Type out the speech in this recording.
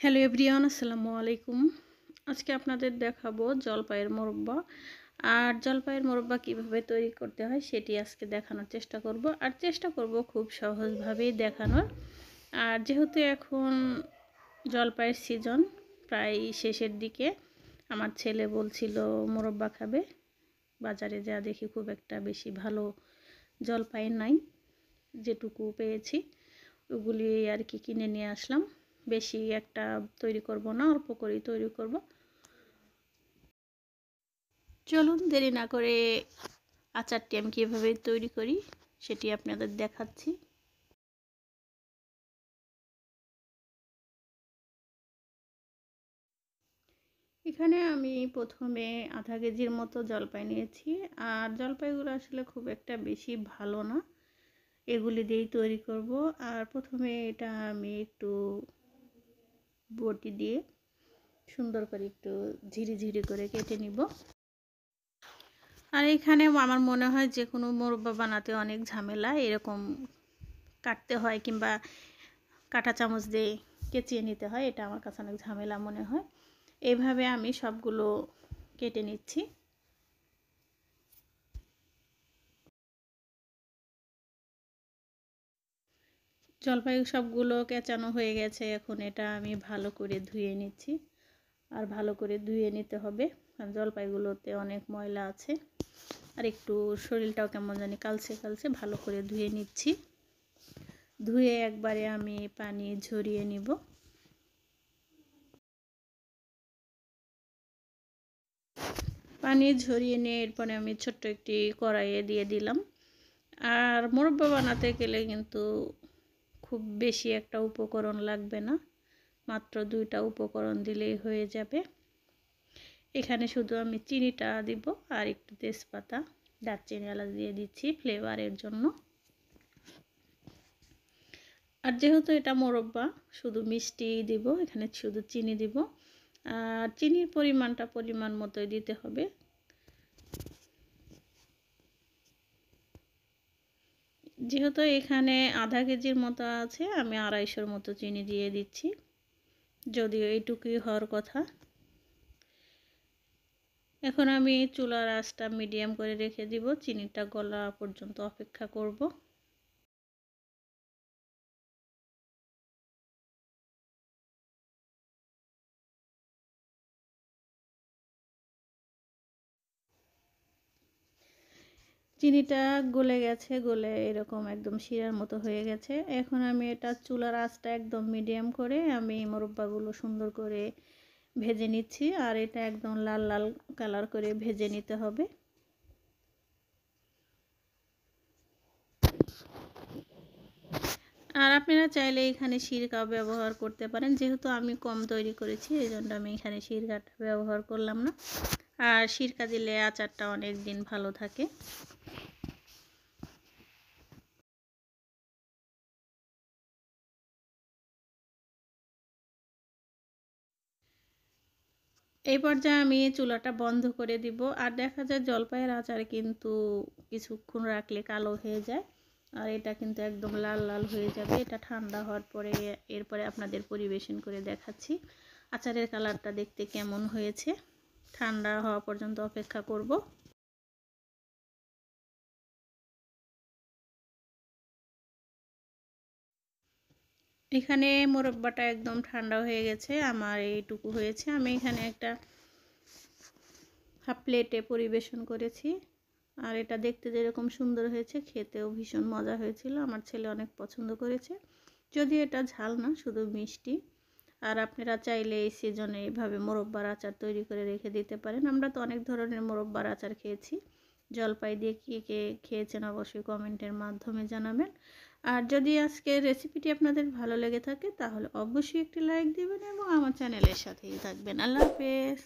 Hello everyone, আসসালামু আলাইকুম। আজকে আপনাদের দেখাবো জলপাইয়ের মোরব্বা। আর জলপাইয়ের মোরব্বা কিভাবে তৈরি করতে হয় সেটি আজকে দেখানোর চেষ্টা করব। আর চেষ্টা করব খুব সহজভাবেই দেখানোর। আর যেহেতু এখন জলপাইয়ের সিজন প্রায় শেষের দিকে, আমার ছেলে বলছিল মোরব্বা খাবে। বাজারে যা দেখি খুব একটা বেশি ভালো জলপাই নাই, যেটুকু পেয়েছি ওগুলি আর কি কিনে নিয়ে আসলাম। বেশি একটা তৈরি করব না, অল্প করেই তৈরি করব। চলুন দেরি না করে আচারটি আমি কীভাবে তৈরি করি সেটি আপনাদের দেখাচ্ছি। এখানে আমি প্রথমে আধা কেজির মতো জলপাই নিয়েছি। আর জলপাইগুলো আসলে খুব একটা বেশি ভালো না, এগুলি দিয়েই তৈরি করব। আর প্রথমে এটা আমি একটু বটি দিয়ে সুন্দর করে একটু ঝিরি করে কেটে নিব। আর এখানে আমার মনে হয় যে কোনো মোরব্বা বানাতে অনেক ঝামেলা, এরকম কাটতে হয় কিংবা কাঁটা চামচ দিয়ে কেচিয়ে নিতে হয়, এটা আমার কাছে অনেক ঝামেলা মনে হয়। এইভাবে আমি সবগুলো কেটে নিচ্ছি। জলপাই সবগুলো কেচানো হয়ে গেছে, এখন এটা আমি ভালো করে ধুয়ে নিচ্ছি। আর ভালো করে ধুয়ে নিতে হবে, কারণ জলপাইগুলোতে অনেক ময়লা আছে। আর একটু শরীরটাও কেমন জানি কালচে ভালো করে ধুয়ে নিচ্ছি। ধুয়ে একবারে আমি পানি ঝরিয়ে নিব। পানি ঝরিয়ে নিয়ে এরপরে আমি ছোট্ট একটি কড়াইয়ে দিয়ে দিলাম। আর মোরব্বা বানাতে গেলে কিন্তু খুব বেশি একটা উপকরণ লাগবে না, মাত্র 2টা উপকরণ দিলেই হয়ে যাবে। এখানে শুধু আমি চিনিটা দিব আর একটু তেজপাতা, দারচিনি, এলাচ দিয়ে দিচ্ছি ফ্লেভারের জন্য। আর যেহেতু এটা মোরব্বা শুধু মিষ্টি দিব, এখানে শুধু চিনি দিব। আর চিনির পরিমাণটা পরিমাণ মতোই দিতে হবে। যেহেতু এখানে আধা কেজির মতো আছে, আমি 250-র মতো চিনি দিয়ে দিচ্ছি, যদিও এইটুকুই হওয়ার কথা। এখন আমি চুলার আঁচটা মিডিয়াম করে রেখে দিব, চিনিটা গলা পর্যন্ত অপেক্ষা করব। চিনিটা গলে গেছে, গলে এরকম একদম শিরার মতো হয়ে গেছে। এখন আমি এটা চুলার আঁচটা একদম মিডিয়াম করে আমি মোরব্বাগুলো সুন্দর করে ভেজে নিচ্ছি। আর এটা একদম লাল লাল কালার করে ভেজে নিতে হবে। আর আপনারা চাইলে এখানে সিরকাও ব্যবহার করতে পারেন, যেহেতু আমি কম তৈরি করেছি এই জন্য আমি এখানে সিরকাটা ব্যবহার করলাম না। আর সিরকা দিলে আচারটা অনেক দিন ভালো থাকে। এই পর্যায়ে আমি চুলাটা বন্ধ করে দিব। আর দেখা যায় জলপাইয়ের আচার কিন্তু কিছুক্ষণ রাখলে কালো হয়ে যায়, আর এটা কিন্তু একদম লাল লাল হয়ে যাবে। এটা ঠান্ডা হওয়ার পরে এরপরে আপনাদের পরিবেশন করে দেখাচ্ছি আচারের কালারটা দেখতে কেমন হয়েছে। ঠান্ডা হওয়া পর্যন্ত অপেক্ষা করব। এখানে মোরব্বাটা একদম ঠান্ডা হয়ে গেছে, আমার এইটুকু হয়েছে। আমি এখানে একটা হাফ প্লেটে পরিবেশন করেছি। আর এটা দেখতে যেরকম সুন্দর হয়েছে, খেতেও ভীষণ মজা হয়েছিল, আমার ছেলে অনেক পছন্দ করেছে। যদি এটা ঝাল না, শুধু মিষ্টি। আর আপনারা চাইলে এই সিজনে এইভাবে মোরব্বার আচার তৈরি করে রেখে দিতে পারেন। আমরা তো অনেক ধরনের মোরব্বার আচার খেয়েছি। জলপাই দিয়ে কে খেয়েছেন অবশ্যই কমেন্টের মাধ্যমে জানাবেন। আর যদি আজকের রেসিপিটি আপনাদের ভালো লেগে থাকে তাহলে অবশ্যই একটি লাইক দিবেন এবং আমার চ্যানেলের সাথেই থাকবেন। আল্লাহ হাফেজ।